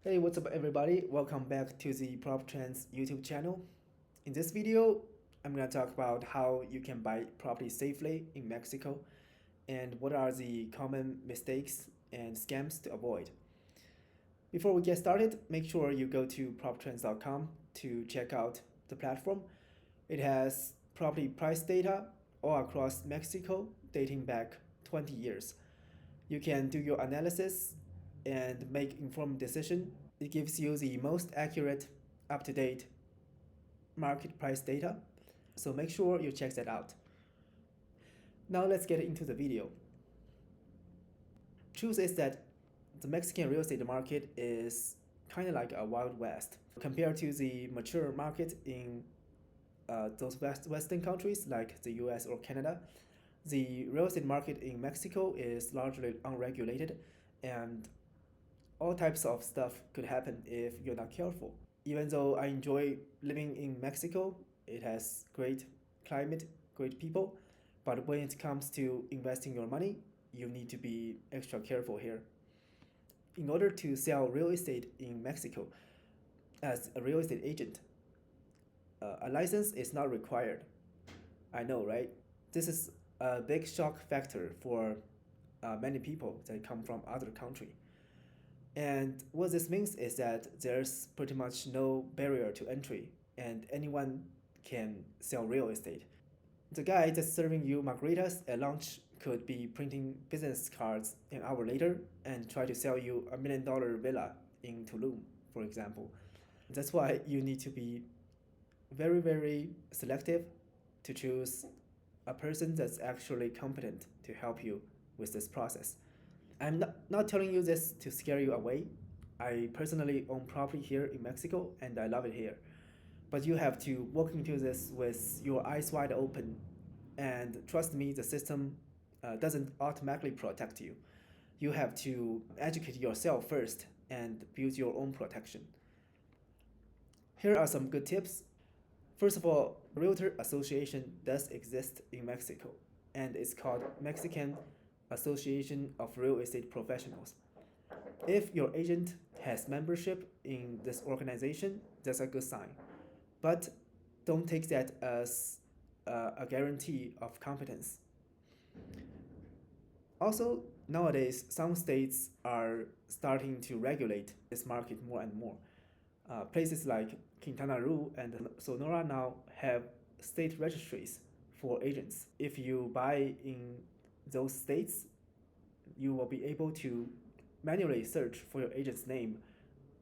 Hey, what's up everybody? Welcome back to the Prop Trends YouTube channel. In this video, I'm going to talk about how you can buy property safely in Mexico and what are the common mistakes and scams to avoid. Before we get started, make sure you go to proptrends.com to check out the platform. It has property price data all across Mexico dating back 20 years. You can do your analysis and make informed decision. It gives you the most accurate, up-to-date market price data. So make sure you check that out. Now let's get into the video. Truth is that the Mexican real estate market is kind of like a wild west compared to the mature market in those Western countries like the US or Canada. The real estate market in Mexico is largely unregulated, and all types of stuff could happen if you're not careful. Even though I enjoy living in Mexico, it has great climate, great people, but when it comes to investing your money, you need to be extra careful here. In order to sell real estate in Mexico as a real estate agent, a license is not required. I know, right? This is a big shock factor for many people that come from other country. And what this means is that there's pretty much no barrier to entry, and anyone can sell real estate. The guy that's serving you margaritas at lunch could be printing business cards an hour later and try to sell you $1 million villa in Tulum, for example. That's why you need to be very, very selective to choose a person that's actually competent to help you with this process. I'm not telling you this to scare you away. I personally own property here in Mexico and I love it here. But you have to walk into this with your eyes wide open, and trust me, the system doesn't automatically protect you. You have to educate yourself first and build your own protection. Here are some good tips. First of all, Realtor Association does exist in Mexico, and it's called Mexican Association of Real Estate Professionals. If your agent has membership in this organization, that's a good sign. But don't take that as a guarantee of competence. Also, nowadays, some states are starting to regulate this market more and more. Places like Quintana Roo and Sonora now have state registries for agents. If you buy in those states, you will be able to manually search for your agent's name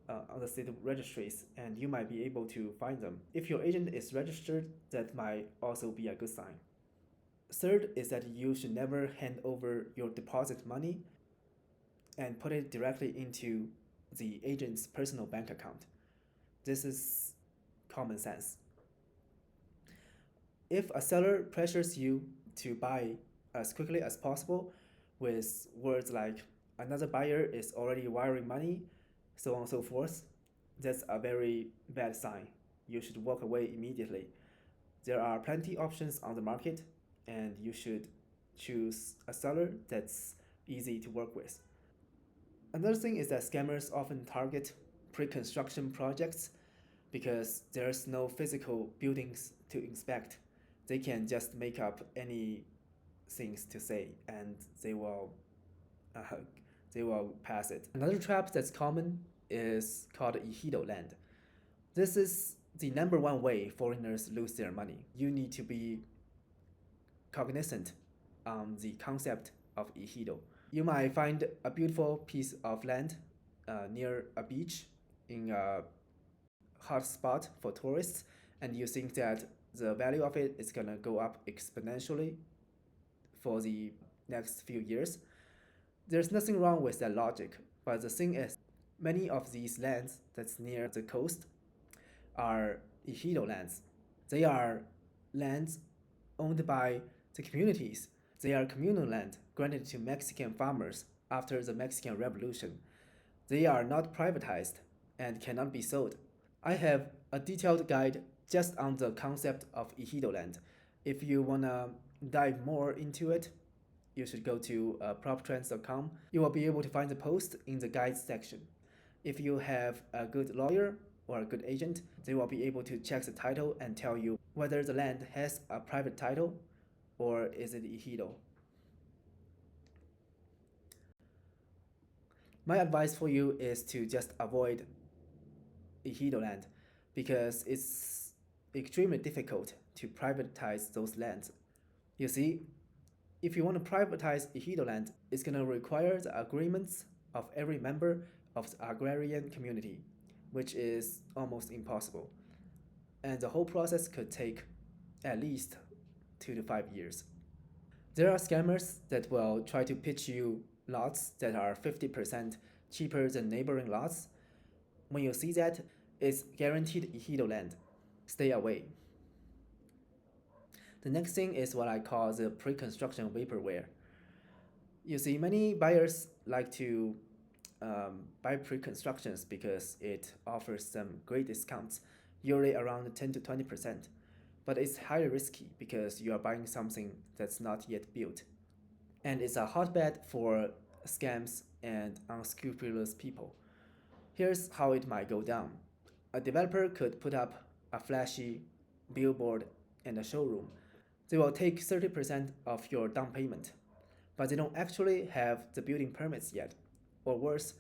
on the state registries, and you might be able to find them. If your agent is registered, that might also be a good sign. Third is that you should never hand over your deposit money and put it directly into the agent's personal bank account. This is common sense. If a seller pressures you to buy as quickly as possible with words like another buyer is already wiring money, so on and so forth, that's a very bad sign. You should walk away immediately. There are plenty options on the market, and you should choose a seller that's easy to work with. Another thing is that scammers often target pre-construction projects because there's no physical buildings to inspect. They can just make up any things to say, and uh, they will pass it. Another trap that's common is called ejido land. This is the number one way foreigners lose their money. You need to be cognizant on the concept of ejido. You might find a beautiful piece of land near a beach in a hot spot for tourists, and you think that the value of it is gonna go up exponentially for the next few years. There's nothing wrong with that logic, but the thing is, many of these lands that's near the coast are ejido lands. They are lands owned by the communities. They are communal land granted to Mexican farmers after the Mexican Revolution. They are not privatized and cannot be sold. I have a detailed guide just on the concept of ejido land. If you wanna dive more into it, you should go to proptrends.com. You will be able to find the post in the guides section. If you have a good lawyer or a good agent, they will be able to check the title and tell you whether the land has a private title or is it ejido. My advice for you is to just avoid ejido land because it's extremely difficult to privatize those lands. You see, if you want to privatize ejido land, it's going to require the agreements of every member of the agrarian community, which is almost impossible. And the whole process could take at least 2 to 5 years. There are scammers that will try to pitch you lots that are 50% cheaper than neighboring lots. When you see that, it's guaranteed ejido land. Stay away. The next thing is what I call the pre-construction vaporware. You see, many buyers like to buy pre-constructions because it offers them great discounts, usually around 10 to 20%. But it's highly risky because you are buying something that's not yet built. And it's a hotbed for scams and unscrupulous people. Here's how it might go down. A developer could put up a flashy billboard and a showroom. They will take 30% of your down payment, but they don't actually have the building permits yet. Or worse,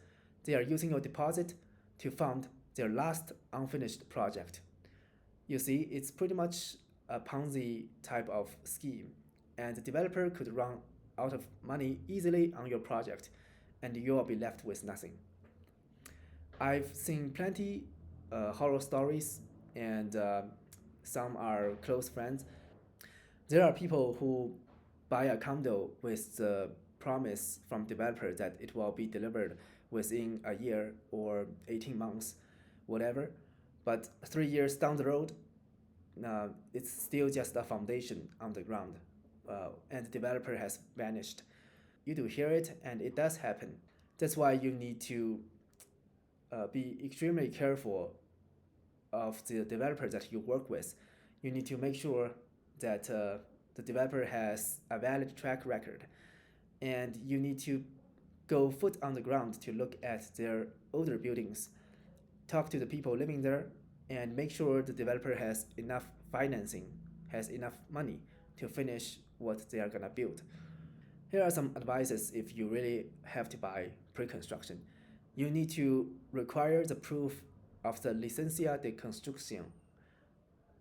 they are using your deposit to fund their last unfinished project. You see, it's pretty much a Ponzi type of scheme, and the developer could run out of money easily on your project, and you will be left with nothing. I've seen plenty horror stories, and some are close friends. There are people who buy a condo with the promise from developer that it will be delivered within a year or 18 months, whatever. But 3 years down the road, it's still just a foundation on the ground, and the developer has vanished. You do hear it, and it does happen. That's why you need to be extremely careful of the developer that you work with. You need to make sure that the developer has a valid track record, and you need to go foot on the ground to look at their older buildings, talk to the people living there, and make sure the developer has enough financing, has enough money to finish what they are gonna build. Here are some advices if you really have to buy pre-construction. You need to require the proof of the licencia de construcción,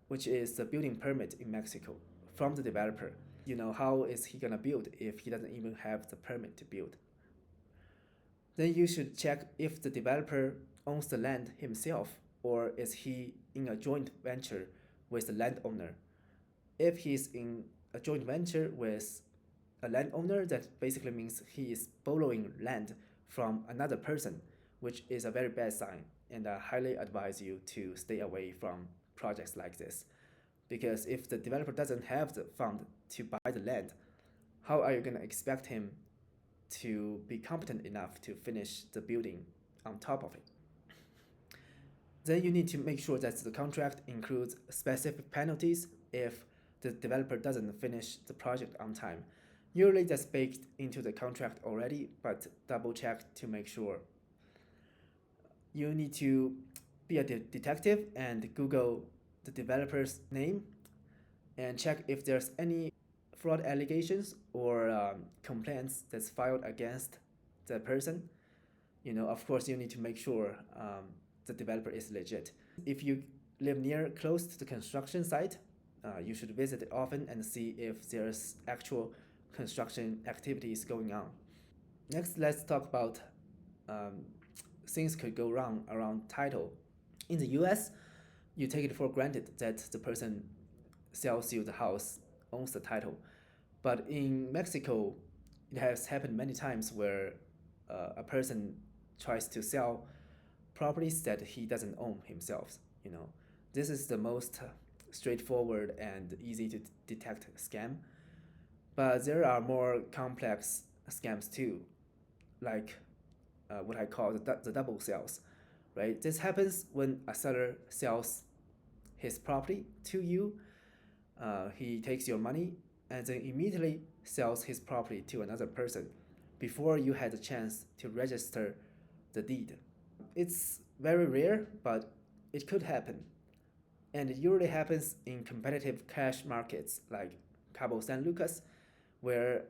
which is the building permit in Mexico, from the developer. You know, how is he gonna build if he doesn't even have the permit to build? Then you should check if the developer owns the land himself or is he in a joint venture with the landowner. If he's in a joint venture with a landowner, that basically means he is borrowing land from another person, which is a very bad sign, and I highly advise you to stay away from projects like this. Because if the developer doesn't have the fund to buy the land, how are you going to expect him to be competent enough to finish the building on top of it? Then you need to make sure that the contract includes specific penalties if the developer doesn't finish the project on time. Usually that's baked into the contract already, but double check to make sure. You need to be a detective and Google the developer's name and check if there's any fraud allegations or complaints that's filed against the person. Of course, you need to make sure the developer is legit. If you live close to the construction site, you should visit it often and see if there's actual construction activities going on. Next, let's talk about things could go wrong around title. In the US, you take it for granted that the person sells you the house owns the title. But in Mexico, it has happened many times where a person tries to sell properties that he doesn't own himself. This is the most straightforward and easy to detect scam. But there are more complex scams too, like what I call the double sales, right? This happens when a seller sells his property to you. He takes your money and then immediately sells his property to another person before you had a chance to register the deed. It's very rare, but it could happen. And it usually happens in competitive cash markets like Cabo San Lucas, where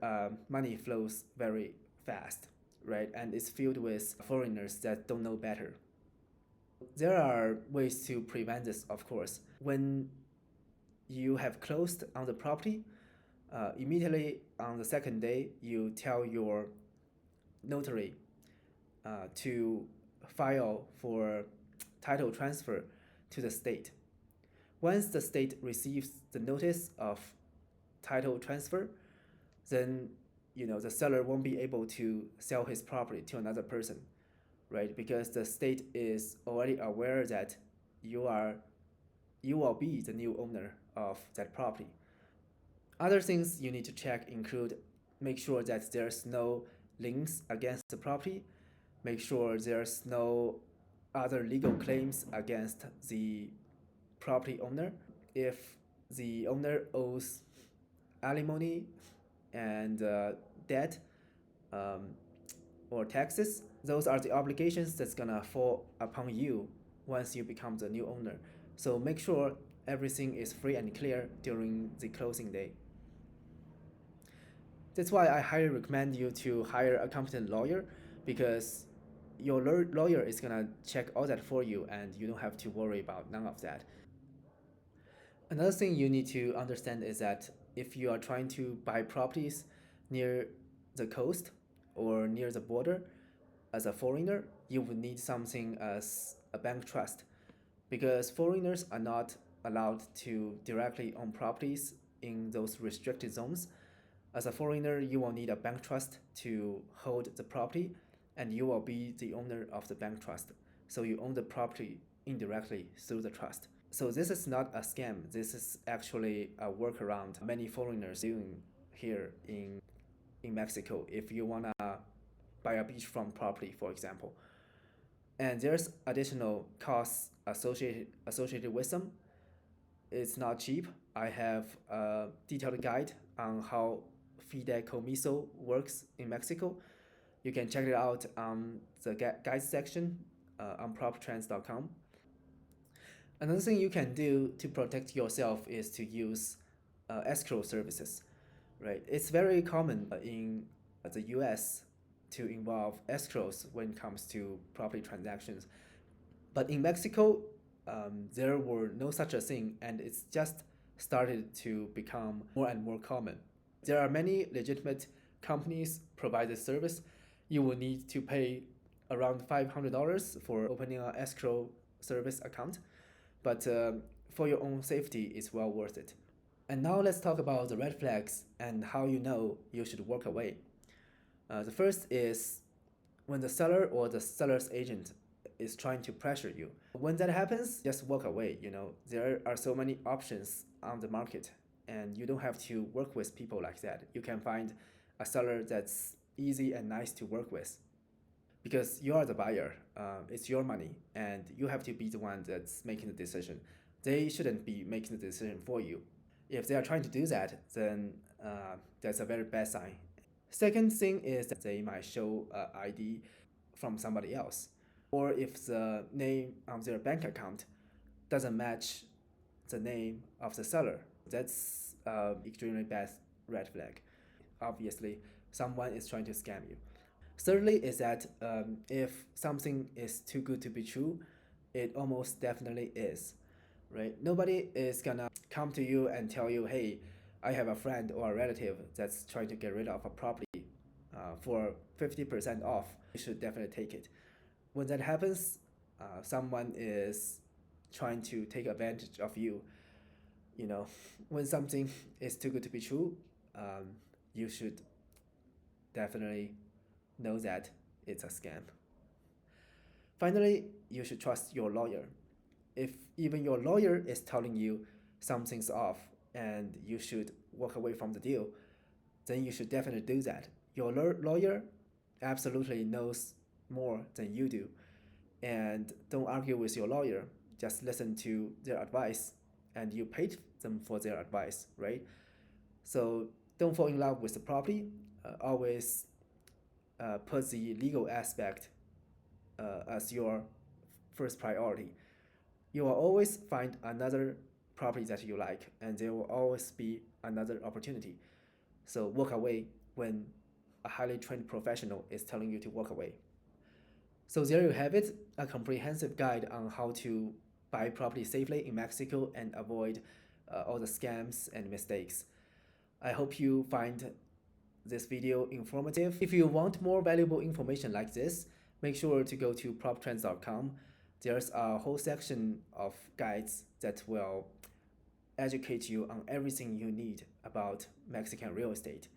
money flows very fast, right? And it's filled with foreigners that don't know better. There are ways to prevent this, of course. When you have closed on the property, immediately on the second day, you tell your notary to file for title transfer to the state. Once the state receives the notice of title transfer, then the seller won't be able to sell his property to another person, right? Because the state is already aware that you will be the new owner of that property. Other things you need to check include make sure that there's no liens against the property, make sure there's no other legal claims against the property owner. If the owner owes alimony and debt um, or taxes, those are the obligations that's gonna fall upon you once you become the new owner. So make sure everything is free and clear during the closing day. That's why I highly recommend you to hire a competent lawyer, because your lawyer is gonna check all that for you and you don't have to worry about none of that. Another thing you need to understand is that if you are trying to buy properties near the coast or near the border as a foreigner, you would need something as a bank trust, because foreigners are not allowed to directly own properties in those restricted zones. As a foreigner, you will need a bank trust to hold the property, and you will be the owner of the bank trust. So you own the property indirectly through the trust. So this is not a scam. This is actually a workaround many foreigners doing here in Mexico if you wanna buy a beachfront property, for example. And there's additional costs associated with them. It's not cheap. I have a detailed guide on how fideicomiso works in Mexico. You can check it out on the guide section on proptrends.com. Another thing you can do to protect yourself is to use escrow services, right? It's very common in the US to involve escrows when it comes to property transactions. But in Mexico, there were no such a thing, and it's just started to become more and more common. There are many legitimate companies provide this service. You will need to pay around $500 for opening an escrow service account, but for your own safety, it's well worth it. And now let's talk about the red flags and how you know you should walk away. The first is when the seller or the seller's agent is trying to pressure you. When that happens, just walk away. There are so many options on the market, and you don't have to work with people like that. You can find a seller that's easy and nice to work with, because you are the buyer. It's your money, and you have to be the one that's making the decision. They shouldn't be making the decision for you. If they are trying to do that, then that's a very bad sign. Second thing is that they might show ID from somebody else, or if the name on their bank account doesn't match the name of the seller. That's extremely bad red flag. Obviously, someone is trying to scam you. Thirdly, is that if something is too good to be true, it almost definitely is, right? Nobody is gonna come to you and tell you, hey, I have a friend or a relative that's trying to get rid of a property for 50% off. You should definitely take it. When that happens, someone is trying to take advantage of you. When something is too good to be true, you should definitely know that it's a scam. Finally, you should trust your lawyer. If even your lawyer is telling you something's off and you should walk away from the deal, then you should definitely do that. Your lawyer absolutely knows more than you do. And don't argue with your lawyer. Just listen to their advice, and you paid them for their advice, right? So don't fall in love with the property. Always put the legal aspect as your first priority. You will always find another property that you like, and there will always be another opportunity. So walk away when a highly trained professional is telling you to walk away. So there you have it, a comprehensive guide on how to buy property safely in Mexico and avoid all the scams and mistakes. I hope you find this video informative. If you want more valuable information like this, make sure to go to proptrends.com. There's a whole section of guides that will educate you on everything you need about Mexican real estate.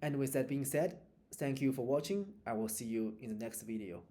And with that being said, thank you for watching. I will see you in the next video.